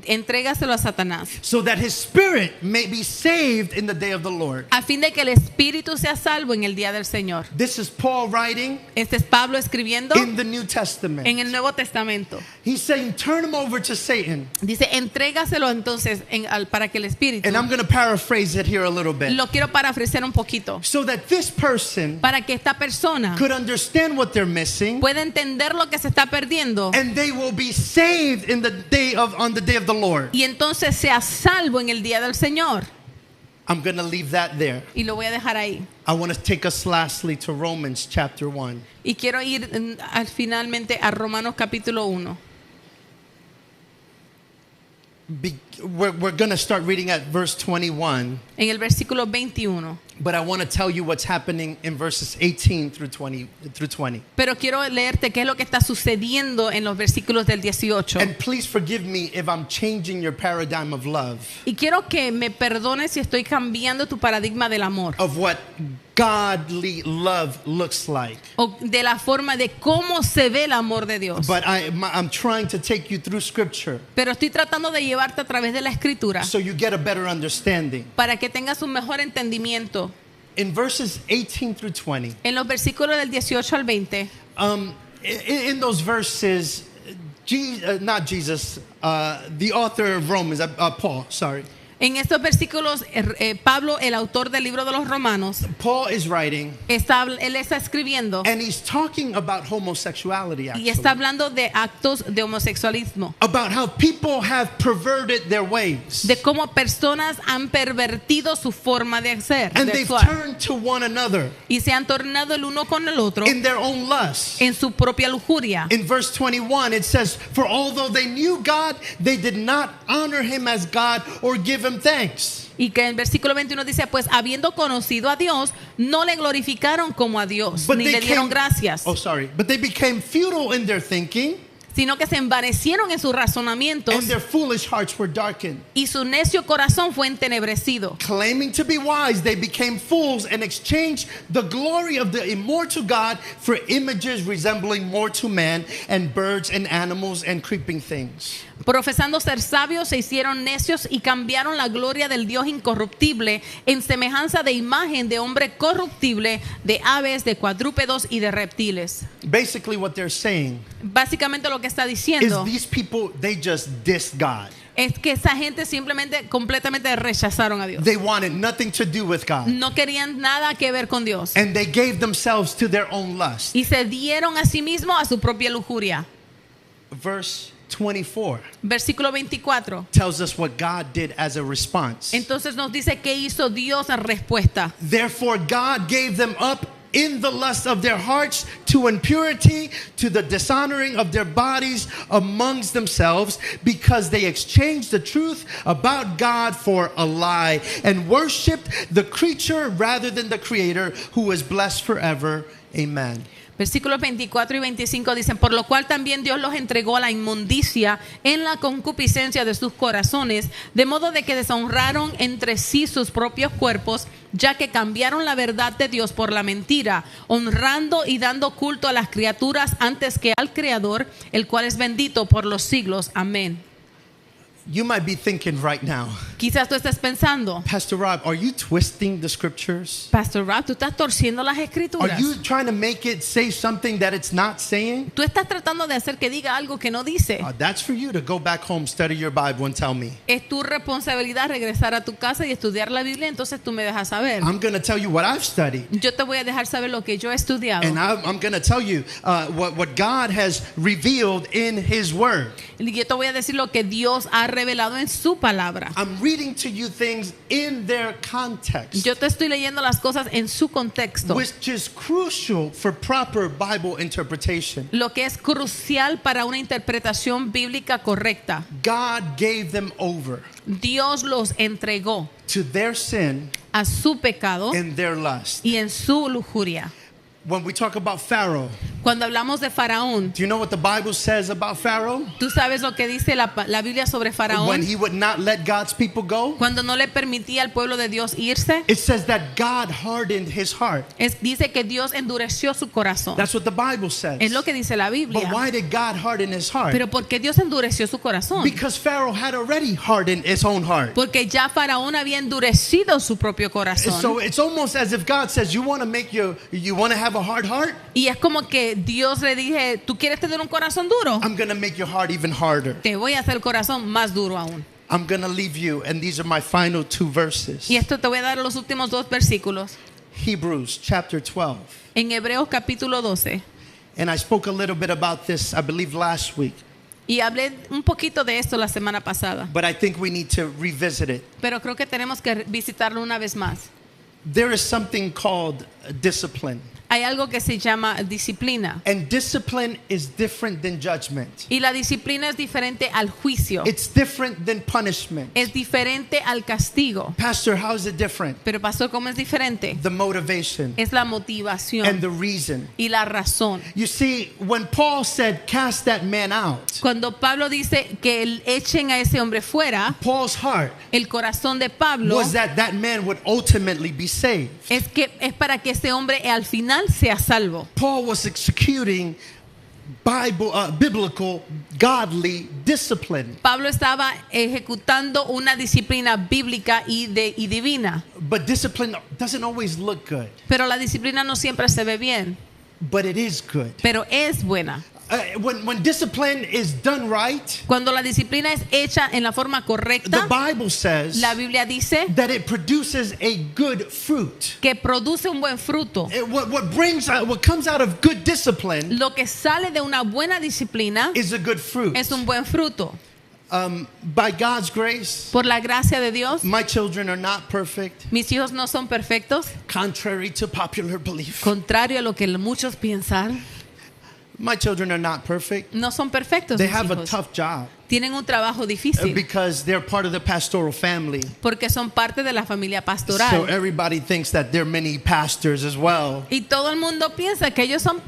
Entrégaselo a Satanás. So that his spirit may be saved in the day of the Lord. A fin de que el espíritu sea salvo en el día del Señor. This is Paul writing Este es Pablo escribiendo in the New Testament. en el Nuevo Testamento. He's saying, turn him over to Satan. Dice, entrégaselo entonces para que el espíritu. And I'm going to paraphrase it here a little bit. Lo quiero parafrasear un poquito. So that this person Para que esta persona could understand what they're missing, pueda entender lo que se está perdiendo. and they will be saved on the day of the Lord. Y entonces sea salvo en el día del Señor. I'm going to leave that there. Y lo voy a dejar ahí. I want to take us lastly to Romans chapter 1. Y quiero ir finalmente a Romanos capítulo 1. We're going to start reading at verse 21. En el versículo 21. But I want to tell you what's happening in verses 18 through 20. Pero quiero leerte qué es lo que está sucediendo en los versículos del 18. And please forgive me if I'm changing your paradigm of love, Y quiero que me perdones si estoy cambiando tu paradigma del amor. of what godly love looks like. O de la forma de cómo se ve el amor de Dios. But I'm trying to take you through scripture Pero estoy tratando de llevarte a través de la escritura so you get a better understanding. para que tengas un mejor entendimiento. In verses 18 through 20, En los versículos del 18 al 20, in those verses, not Jesus, the author of Romans, Paul, sorry. en estos versículos, Pablo, el autor del libro de los Romanos, Paul is writing, él está escribiendo and he's talking about homosexuality, y está actually. hablando de actos de homosexualismo, About how people have perverted their ways. de cómo personas han pervertido su forma de ser, And de they've actuar, turned to one another y se han tornado el uno con el otro in their own lust. en su propia lujuria. In verse 21, it says, for although they knew God, they did not honor him as God or give him thanks. Y que en versículo 21 dice, pues habiendo conocido a Dios, no le glorificaron como a Dios, ni le dieron gracias, But they became futile in their thinking, sino que se envanecieron en sus razonamientos and their foolish hearts were darkened. y su necio corazón fue entenebrecido. Claiming to be wise, they became fools and exchanged the glory of the immortal God for images resembling more to man and birds and animals and creeping things. Profesando ser sabios, se hicieron necios y cambiaron la gloria del Dios incorruptible en semejanza de imagen de hombre corruptible, de aves, de cuadrúpedos y de reptiles. Basically what they're saying Básicamente lo que está is diciendo these people, they just diss God. es que esa gente simplemente completamente rechazaron a Dios. They wanted nothing to do with God. No querían nada que ver con Dios. And they gave themselves to their own lust. Y se dieron a sí mismos a su propia lujuria. Verse 24 Versículo 24. tells us what God did as a response. Entonces nos dice qué hizo Dios en respuesta. Therefore God gave them up in the lust of their hearts to impurity, to the dishonoring of their bodies amongst themselves, because they exchanged the truth about God for a lie and worshiped the creature rather than the Creator, who is blessed forever. Amen. Versículos 24 y 25 dicen, por lo cual también Dios los entregó a la inmundicia en la concupiscencia de sus corazones, de modo de que deshonraron entre sí sus propios cuerpos, ya que cambiaron la verdad de Dios por la mentira, honrando y dando culto a las criaturas antes que al Creador, el cual es bendito por los siglos. Amén. You might be thinking right now, Quizás tú estés pensando, Pastor Rob, are you twisting the scriptures? Pastor Rob, tú estás torciendo las Are escrituras. you trying to make it say something that it's not saying? Tú estás tratando de hacer que diga algo que no dice. That's for you to go back home, study your Bible, and tell me. Es tu responsabilidad regresar a tu casa y estudiar la Biblia, entonces tú me dejas saber. I'm going to tell you what I've studied. Yo te voy a dejar saber lo que yo he estudiado. And I'm going to tell you what God has revealed in His Word. Y yo te voy a decir lo que Dios ha revelado en su palabra. I'm reading to you things in their context, Yo te estoy leyendo las cosas en su contexto, which is crucial for proper Bible interpretation. lo que es crucial para una interpretación bíblica correcta. God gave them over Dios los entregó to their sin a su pecado and their lust. y en su lujuria. When we talk about Pharaoh, Cuando hablamos de Faraón, do you know what the Bible says about Pharaoh? ¿tú sabes lo que dice la Biblia sobre When Faraón? he would not let God's people go, Cuando no le permitía al pueblo de Dios irse, it says that God hardened his heart. dice que Dios endureció su corazón. That's what the Bible says. Es lo que dice la But Biblia. why did God harden his heart? Pero ¿por qué Dios endureció su corazón? Because Pharaoh had already hardened his own heart. Porque ya Faraón había endurecido su propio corazón. So it's almost as if God says, you want to have a hard heart? Y es como que Dios le dije, ¿tú quieres tener un corazón duro? I'm going to make your heart even harder. Te voy a hacer el corazón más duro aún. I'm going to leave you, and these are my final two verses. Y esto te voy a dar los últimos dos versículos. Hebrews chapter 12. En Hebreos capítulo 12. And I spoke a little bit about this, I believe, last week. Y hablé un poquito de esto la semana pasada. But I think we need to revisit it. Pero creo que tenemos que visitarlo una vez más. There is something called discipline. Hay algo que se llama disciplina. And discipline is different than judgment. Y la disciplina es diferente al juicio. It's different than punishment. Es diferente al castigo. Pastor, how is it different? Pero pastor, ¿cómo es diferente? The motivation Es la and motivación the reason. y la razón. You see, when Paul said, cast that man out, Cuando Pablo dice que echen a ese hombre fuera, Paul's heart el corazón de Pablo was that that man would ultimately be saved. es para que ese hombre al final sea salvo. Paul was executing biblical, godly discipline. Pablo estaba ejecutando una disciplina bíblica y divina, But discipline doesn't always look good, pero la disciplina no siempre se ve bien, but it is good. pero es buena. When discipline is done right, Cuando la disciplina es hecha en la forma the correcta, Bible says la Biblia dice that it produces a good fruit. que produce un buen fruto. What comes out of good discipline Lo que sale de una buena disciplina is a good fruit. es un buen fruto. By God's grace, Por la gracia de Dios, my children are not perfect, mis hijos no son perfectos, contrary to popular belief. contrario a lo que muchos piensan. My children are not perfect. No son perfectos. They Mis have a hijos. tough job Tienen un trabajo difícil because they're part of the pastoral family. porque son parte de la familia So pastoral. everybody thinks that there are many pastors as well. Y todo el mundo piensa que ellos son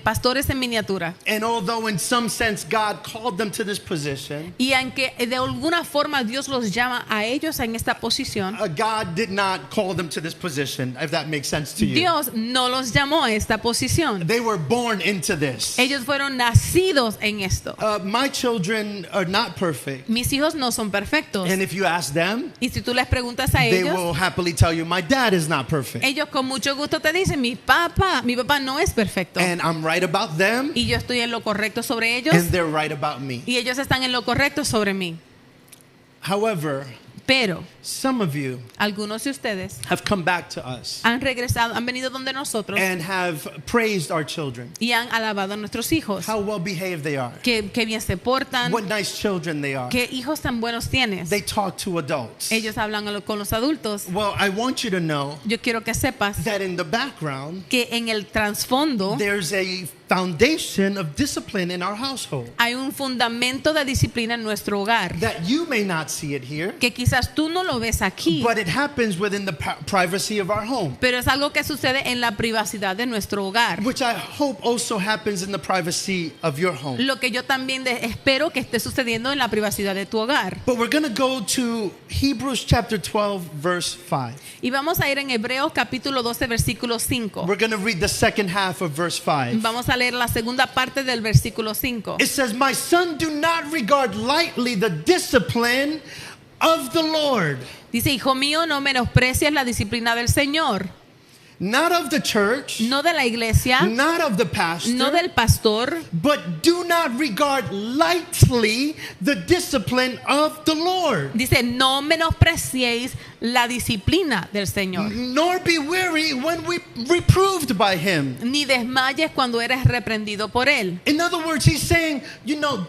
pastores en miniatura. And although in some sense God called them to this position, Y aunque de alguna forma Dios los llama a ellos en esta posición, God did not call them to this position, if that makes sense to you. Dios no los llamó a esta posición. They were born into this. Ellos fueron nacidos en esto. My children are not perfect. Mis hijos no son perfectos. And if you ask them, Y si tú les preguntas a they ellos, will happily tell you, my dad is not perfect. ellos con mucho gusto te dicen, mi papá no es perfecto. And I'm right about them, Y yo estoy en lo correcto sobre ellos. and they're right about me. Y ellos están en lo correcto sobre mí. However, Pero some of you algunos de ustedes have come back to us han regresado, han venido donde nosotros and have praised our children. y han alabado a nuestros hijos. How well behaved they are. Qué bien se portan. What nice children they are. Qué hijos tan buenos tienes. They talk to adults. Ellos hablan con los adultos. Well, I want you to know Yo quiero que sepas that in the background, que en el trasfondo there's a foundation of discipline in our household hay un fundamento de disciplina en nuestro hogar. that you may not see it here, Que quizás tú no lo ves aquí, but it happens within the privacy of our home, pero es algo que sucede en la privacidad de nuestro hogar. which I hope also happens in the privacy of your home. Lo que yo también espero que esté sucediendo en la privacidad de tu hogar. But we're going to go to Hebrews chapter 12, verse 5. Y vamos a ir en Hebreos capítulo 12, versículo 5. We're going to read the second half of verse 5. Vamos a leer la segunda parte del versículo 5. It says, my son, do not regard lightly the discipline of the Lord. Dice, hijo mío, no menosprecies la disciplina del Señor, Not of the church, no de la iglesia, not of the pastor, no del pastor, but do not regard lightly the discipline of the Lord. dice, no menospreciéis la disciplina del Señor, Nor be weary when we reproved by him. ni desmayes cuando eres reprendido por él. In other words, he's saying,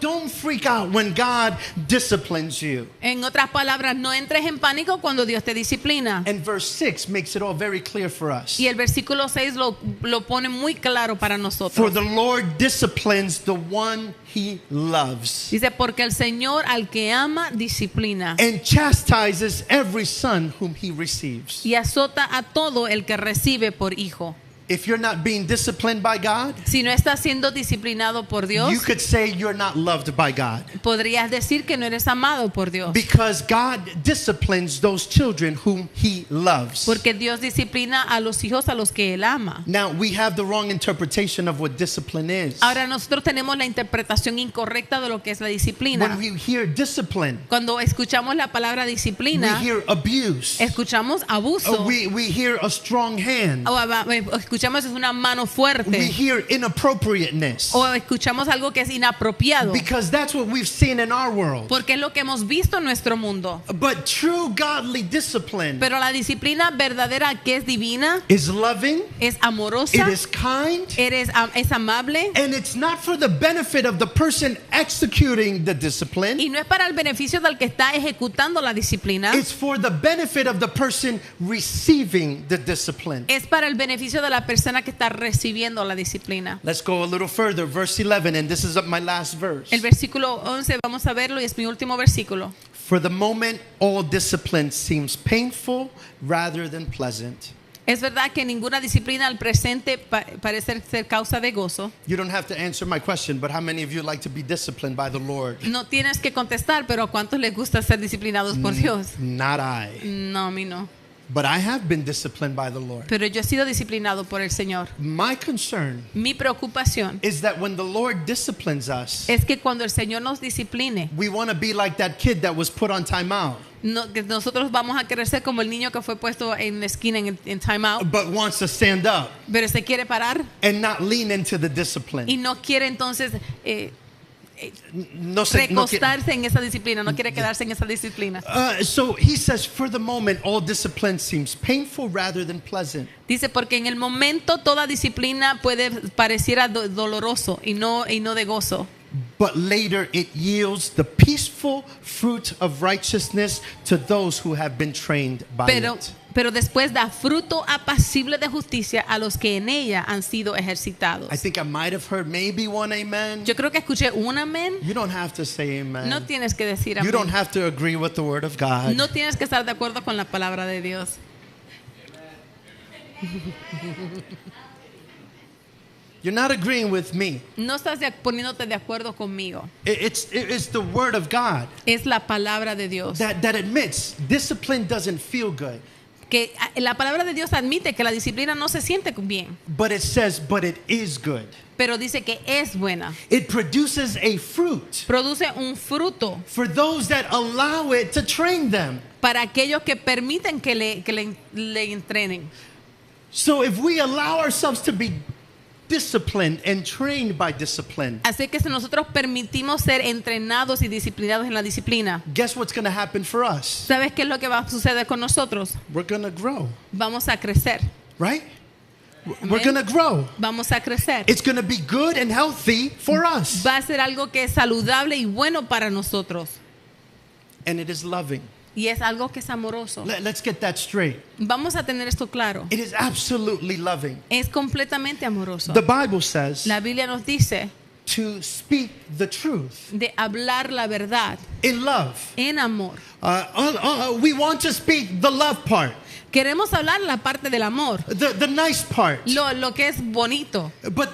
don't freak out when God disciplines you. En otras palabras, no entres en pánico cuando Dios te disciplina. And verse 6 makes it all very clear for us. Y el versículo 6 lo pone muy claro para For nosotros. the Lord disciplines the one he loves Dice, porque el Señor al que ama disciplina and chastises every son whom he receives. y azota a todo el que recibe por hijo. If you're not being disciplined by God, Si no estás siendo disciplinado por Dios, you could say you're not loved by God. podrías decir que no eres amado por Dios. Because God disciplines those children whom he loves. Porque Dios disciplina a los hijos a los que Él ama. Now, we have the wrong interpretation of what discipline is. Ahora nosotros tenemos la interpretación incorrecta de lo que es la disciplina. When we hear discipline, Cuando escuchamos la palabra we disciplina, hear abuse. escuchamos abuso. We hear a strong hand. O escuchamos es una mano We fuerte. hear inappropriateness. O escuchamos algo que es inapropiado. Because that's what we've seen in our world. Porque es lo que hemos visto en nuestro mundo. But true godly discipline Pero la disciplina verdadera que es divina, is loving, es it amorosa, is kind, es amable. and it's not for the benefit of the person executing the discipline. Y no es para el beneficio del que está ejecutando la disciplina. It's for the benefit of the person receiving the discipline. Es para el beneficio de la persona que está recibiendo la disciplina. Let's go a little further. Verse 11, and this is my last verse. El versículo 11, vamos a verlo y es mi último versículo. For the moment, all discipline seems painful rather than pleasant. Es verdad que ninguna disciplina al presente parece ser causa de gozo. You don't have to answer my question, but how many of you like to be disciplined by the Lord? No tienes que contestar, pero ¿a cuántos les gusta ser disciplinados por Dios? Not I. No, a mí no. But I have been disciplined by the Lord. Pero yo he sido disciplinado por el Señor. My concern Mi preocupación is that when the Lord disciplines us, es que cuando el Señor nos discipline, we want to be like that kid that was put on timeout, que nosotros vamos a querer ser como el niño que fue puesto en la esquina en time out, but wants to stand up pero se quiere parar and not lean into the y discipline. no quiere entonces No sé, no quiere- recostarse en esa disciplina, no quiere quedarse en esa disciplina. So he says, for the moment, all discipline seems painful rather than pleasant. Dice, porque en el momento toda disciplina puede pareciera doloroso y no de gozo. But later it yields the peaceful fruit of righteousness to those who have been trained by it. Pero después da fruto apacible de justicia a los que en ella han sido ejercitados. I think I might have heard maybe one amen. Yo creo que escuché un amén. You don't have to say amen. No tienes que decir You don't amén. have to agree with the word of God. No tienes que estar de acuerdo con la palabra de Dios. You're not agreeing with me. No estás poniéndote de acuerdo conmigo. It's the word of God Es la palabra de Dios. that admits discipline doesn't feel good. Que la palabra de Dios admite que la disciplina no se siente bien, But it says, but it is good. pero dice que es buena. It produces a fruit Produce un fruto for those that allow it to train them. para aquellos que permiten que le entrenen. So if we allow ourselves to be disciplined and trained by discipline, Así que si nosotros permitimos ser entrenados y disciplinados en la disciplina, guess what's going to happen for us? ¿sabes qué es lo que va a suceder con nosotros? We're going to grow, Vamos a crecer. right? We're going to grow. Vamos a crecer. It's going to be good and healthy for us. Va a ser algo que es saludable y bueno para nosotros. And it is loving. Y es algo que es amoroso. Let's get that straight. Vamos a tener esto claro. It is absolutely loving. Es completamente amoroso. The Bible says La Biblia nos dice to speak the truth de hablar la verdad in love. en amor. We want to speak the love part, Queremos hablar la parte del amor, the nice part. lo que es bonito. But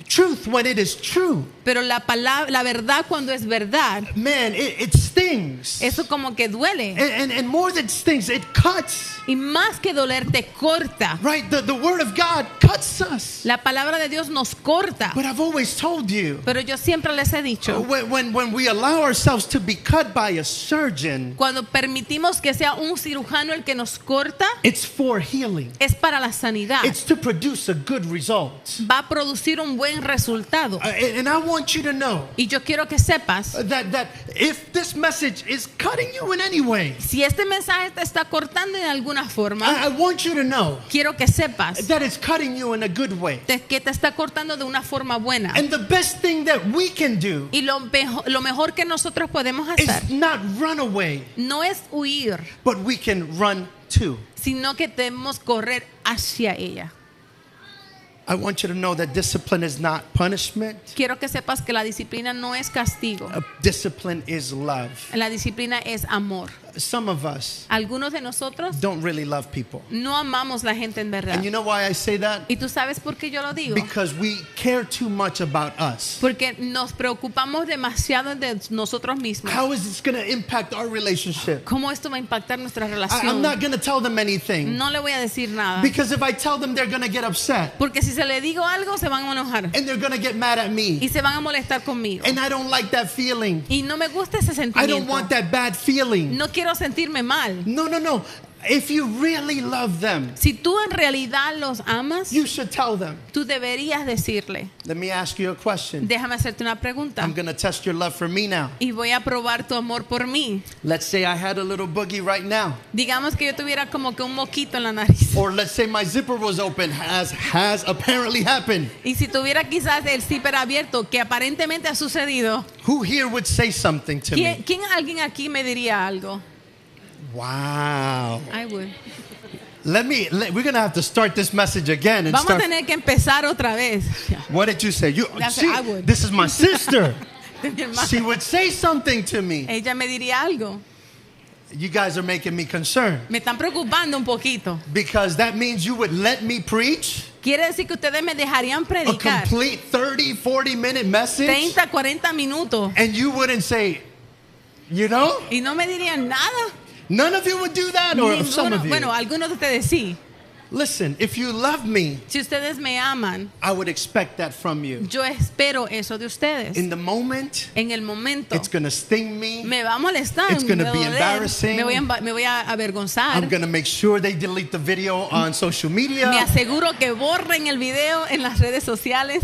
truth, when it is true, Pero la palabra, la verdad cuando es verdad, man, it stings. eso como que duele. And more than stings, it cuts. Y más que doler, te corta. Right? The word of God cuts us. La palabra de Dios nos corta. But I've always told you, Pero yo siempre les he dicho, when we allow ourselves to be cut by a surgeon, cuando permitimos que sea un cirujano el que nos corta, it's for healing. es para la sanidad. It's to produce a good result. Va a producir un buen resultado. And I want you to know Y yo quiero que sepas, that if this message is cutting you in any way, si este mensaje te está cortando en alguna forma, I want you to know quiero que sepas that it's cutting you in a good way. que te está cortando de una forma buena. And the best thing that we can do Y lo mejor que nosotros podemos hacer is not run away, no es huir, but we can run to. sino que debemos correr hacia ella. I want you to know that discipline is not punishment. Quiero que sepas que la disciplina no es castigo. Discipline is love. La disciplina es amor. Some of us Algunos de nosotros don't really love people. no amamos la gente en verdad. And you know why I say that? ¿Y tú sabes por qué yo lo digo? Because we care too much about us. Porque nos preocupamos demasiado de nosotros mismos. How is this going to impact our relationship? ¿Cómo esto va a impactar nuestra I'm relación? not going to tell them anything. No le voy a decir nada. Because if I tell them, they're going to get upset. Porque si se le digo algo, se van a enojar. And they're going to get mad at me. Y se van a molestar conmigo. And I don't like that feeling. Y no me gusta ese I don't sentimiento. want that bad feeling. No quiero sentirme mal. No. If you really love them, Si tú en realidad los amas, you should tell them. tú deberías decirle. Let me ask you a question. Déjame hacerte una pregunta. I'm going to test your love for me now. Y voy a probar tu amor por mí. Let's say I had a little boogie right now. Digamos que yo tuviera como que un moquito en la nariz. Or let's say my zipper was open, has apparently happened. Y si tuviera quizás el zipper abierto, que aparentemente ha sucedido, Who here would say something to me? ¿quién alguien aquí me diría algo? Wow. I would. We're going to have to start this message again. And Vamos a start, tener que empezar otra vez. what did you say? That's See, what I would. this is my sister. Mi hermana. She would say something to me. Ella me diría algo. You guys are making me concerned. Me están preocupando un poquito. Because that means you would let me preach Quiere decir que ustedes me dejarían a predicar complete 30, 40-minute message 30, 40 minutos and you wouldn't say, you know? y no me dirían nada. None of you would do that, or some Ninguno. of you. Bueno, algunos de ustedes sí. Listen, if you love me, Si ustedes me aman, I would expect that from you. yo espero eso de ustedes. In the moment, En el momento it's going to sting me. me va a molestar, It's me gonna va a be doler, embarrassing. me voy a avergonzar. I'm going to make sure they delete the video on social Me media. aseguro que borren el video en las redes sociales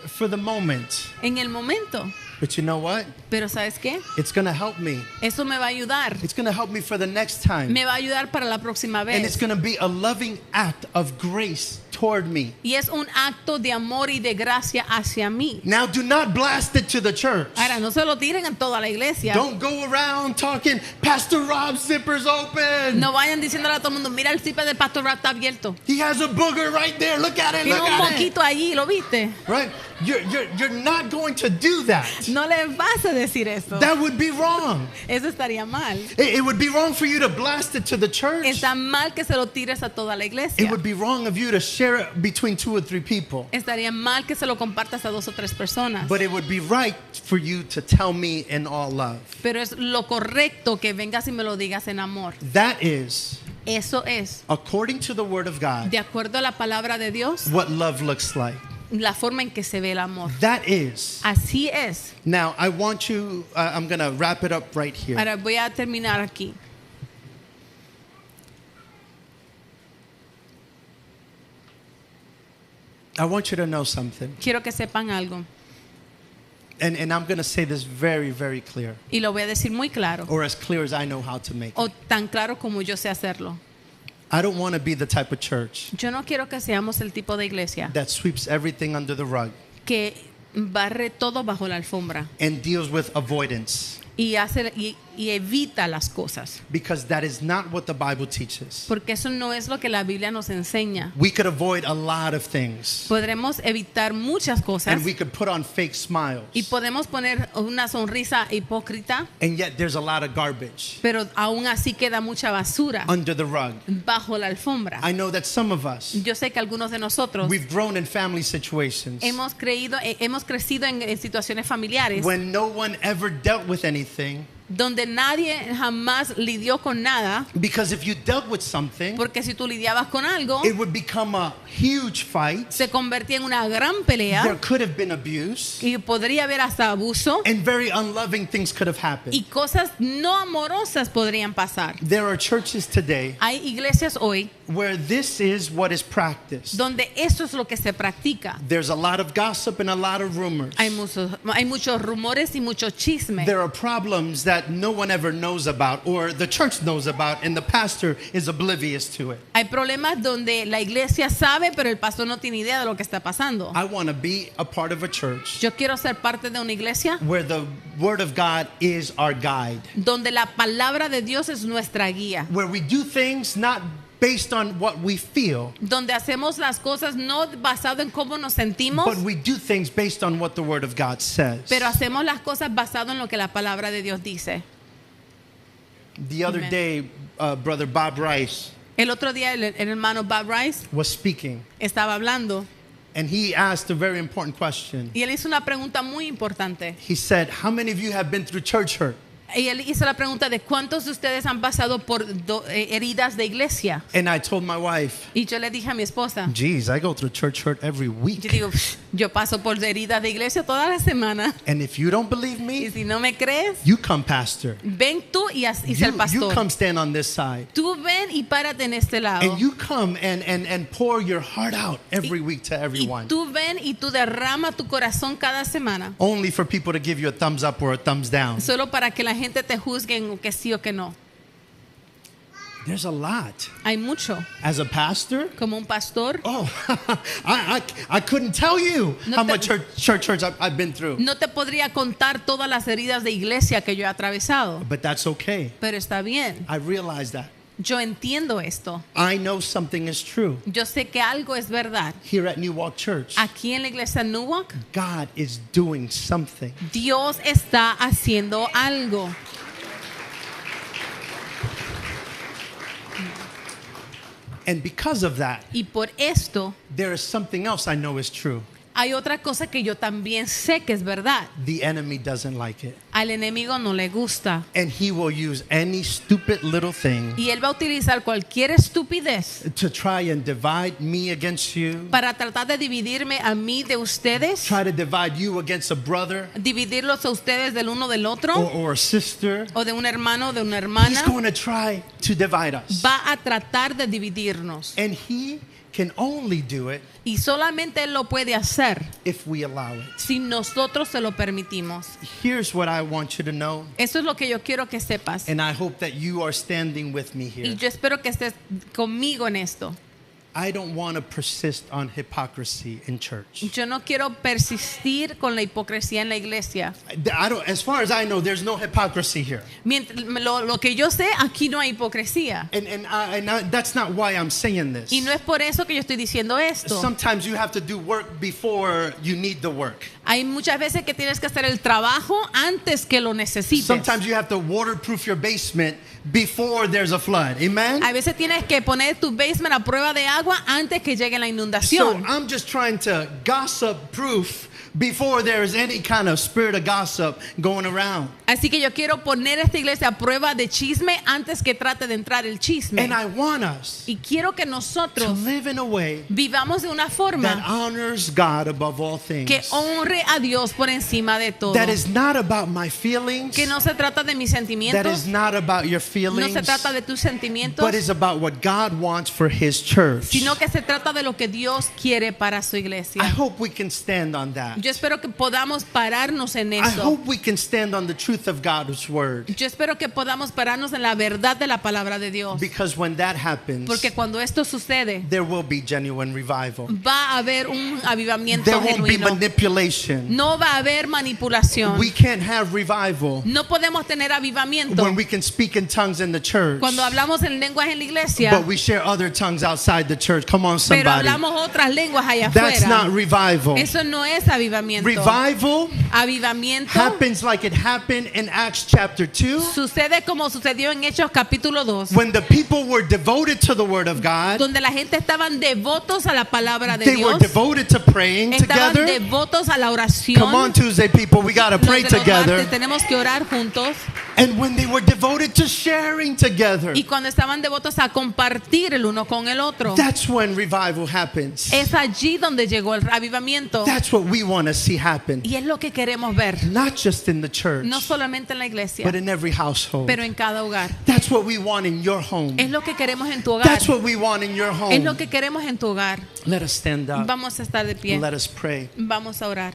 For the moment. en el momento. But you know what? Pero ¿sabes qué? It's going to help me. Eso me va a ayudar. It's going to help me for the next time. Me va a ayudar para la próxima And it's vez. going to be a loving act of grace toward me. Y es un acto de amor y de gracia hacia mí. Now, do not blast it to the church. Ahora, no se lo tiren en toda la iglesia. Don't go around talking, Pastor Rob's zipper's open. No vayan diciéndole a todo el mundo, mira el zipper del Pastor Rap está abierto. He has a booger right there. Look at it. Tiene Look un at it. moquito allí, ¿lo viste? Right? You're not going to do that. No le vas a decir eso. That would be wrong. Eso estaría mal. It would be wrong for you to blast it to the church. Está mal que se lo tires a toda la It iglesia. would be wrong of you to share it between 2 or 3 people. Estaría mal que se lo compartas a 2 o 3 personas. But it would be right for you to tell me in all love. Pero es lo correcto que vengas y me lo digas en amor. That is, Eso es, according to the Word of God, de acuerdo a la palabra de Dios, what love looks like. la forma en que se ve el amor. That is. Así es. Now, I want you, I'm going to wrap it up right here. Ahora voy a terminar aquí. I want you to know something. Quiero que sepan algo. And I'm going to say this very, very clear. Y lo voy a decir muy claro. Or as clear as I know how to make it. O tan claro como yo sé hacerlo. I don't want to be the type of church Yo no quiero que seamos el tipo de iglesia that sweeps everything under the rug que barre todo bajo la alfombra and deals with avoidance. y evita las cosas. because that is not what the Bible teaches. Porque eso no es lo que la Biblia nos enseña. We could avoid a lot of things, Podremos evitar muchas cosas and we could put on fake smiles, y podemos poner una sonrisa hipócrita, and yet there's a lot of garbage pero aún así queda mucha basura under the rug. bajo la alfombra. I know that some of us, Yo sé que algunos de nosotros we've grown in family situations hemos crecido en situaciones familiares when no one ever dealt with anything, donde nadie jamás lidió con nada, because if you dealt with something, porque si tú lidiabas con algo, it would become a huge fight. se convertía en una gran There pelea could have been abuse, y podría haber hasta abuso and very unloving things could have happened. y cosas no amorosas podrían pasar. There are churches today Hay iglesias hoy where this is what is practiced. donde eso es lo que se practica. There's a lot of gossip and a lot of rumors. Hay muchos rumores y mucho chisme. There are problems that no one ever knows about, or the church knows about, and the pastor is oblivious to it. Hay problemas donde la iglesia sabe, pero el pastor no tiene idea de lo que está pasando. I want to be a part of a church Yo quiero ser parte de una iglesia where the Word of God is our guide, donde la palabra de Dios es nuestra guía, where we do things not based on what we feel, donde hacemos las cosas no basado en cómo nos sentimos, but we do things based on what the Word of God says. pero hacemos las cosas basado en lo que la palabra de Dios dice. The other Amen. day, Brother Bob Rice El otro día el hermano Bob Rice was speaking, estaba hablando and he asked a very important question. y él hizo una pregunta muy importante. He said, how many of you have been through church hurt? Y él hizo la pregunta de cuántos de ustedes han pasado por heridas de iglesia. And I told my wife, Y yo le dije a mi esposa, geez, I go through church hurt every yo week. digo, yo paso por heridas de iglesia toda la semana. And if you don't believe Y me, si no me crees, you come, pastor. ven tú y sé el You pastor. come stand on this side. Tú ven y párate en este lado. And you come and pour your heart out every week to Y everyone. tú ven y tú derrama tu corazón cada semana. Only for people to give you a thumbs up or a thumbs down. Solo para que la gente te juzgue en que sí o que no. There's a lot. Hay mucho. As a pastor, Como un pastor, oh, I couldn't tell you No how te- much church I've been through. no te podría contar todas las heridas de iglesia que yo he atravesado. But that's okay. Pero está bien. I realize that. Yo entiendo esto. I know something is true. Yo sé que algo es verdad. Here at New Walk Church, Aquí en la iglesia Newark, God is doing something. Dios está haciendo algo. And because of that, Y por esto there is something else I know is true. hay otra cosa que yo también sé que es verdad. The enemy doesn't like it. Al enemigo no le gusta. And he will use any stupid little thing Y él va a utilizar cualquier estupidez to try and divide me against you, para tratar de dividirme a mí de ustedes, try to divide you against a brother dividirlos a ustedes del uno del otro, or a sister. o de un hermano o de una He's hermana. going to try to divide us. Va a tratar de dividirnos. And he can only do it Y solamente él lo puede hacer if we allow it. si nosotros se lo permitimos. Here's what I want you to know, Eso es lo que yo quiero que sepas. and I hope that you are standing with me Y here. yo espero que estés conmigo en esto. I don't want to persist on hypocrisy in church. Yo no quiero persistir con la hipocresía en la iglesia. As far as I know, there's no hypocrisy here. Lo que yo sé, aquí no hay hipocresía. And that's not why I'm saying this. Y no es por eso que yo estoy diciendo esto. Sometimes you have to do work before you need the work. Hay muchas veces que tienes que hacer el trabajo antes que lo necesites. Sometimes you have to waterproof your basement before there's a flood. Amen? A veces tienes que poner tu basement a prueba de agua antes que llegue la So inundación. I'm just trying to gossip proof before there's any kind of spirit of gossip going around. Así que yo quiero poner esta iglesia a prueba de chisme antes que trate de entrar el chisme. And I want us Y quiero que to nosotros live in a way vivamos de una that forma honors God above all que things. honre a Dios por encima de todo. That is not about my feelings. Que no se trata de mis That sentimientos, is not about your no feelings. se trata de tus sentimientos, But is about what God wants for His church. sino que se trata de lo que Dios quiere para su I iglesia. hope we can stand on that. Yo espero que podamos pararnos en I eso. hope we can stand on the truth of God's word. Yo espero que podamos pararnos en la verdad de la palabra de Dios. Because when that happens, Porque cuando esto sucede, there will be genuine revival. va a haber un avivamiento There won't be genuino. manipulation. No va a haber manipulación. We can't have revival No podemos tener avivamiento when we can speak in tongues in the church, cuando hablamos en lenguas en la iglesia, but we share other tongues outside the church. Come on, pero somebody. hablamos otras lenguas allá That's not afuera. revival. Eso no es avivamiento. Revival Avivamiento happens like it happened in Acts chapter 2 sucede como sucedió en Hechos capítulo 2, when the people were devoted to the word of God. donde la gente estaban devotos a la palabra de They were Dios, devoted to praying estaban together. devotos a la Come on, oración. Tuesday people, we got to pray Los de los together. martes tenemos que orar juntos. And when they were devoted to sharing together, Y cuando estaban devotos a compartir el uno con el otro, that's when revival happens. es allí donde llegó el avivamiento. That's what we want to see happen. Y es lo que queremos ver, Not just in the church, no solamente en la iglesia, but in every household. pero en cada hogar. That's what we want in your home. Es lo que queremos en tu hogar. That's what we want in your Es home. lo que queremos en tu hogar. Let us stand up. Vamos a estar de pie. Let us pray. Vamos a orar.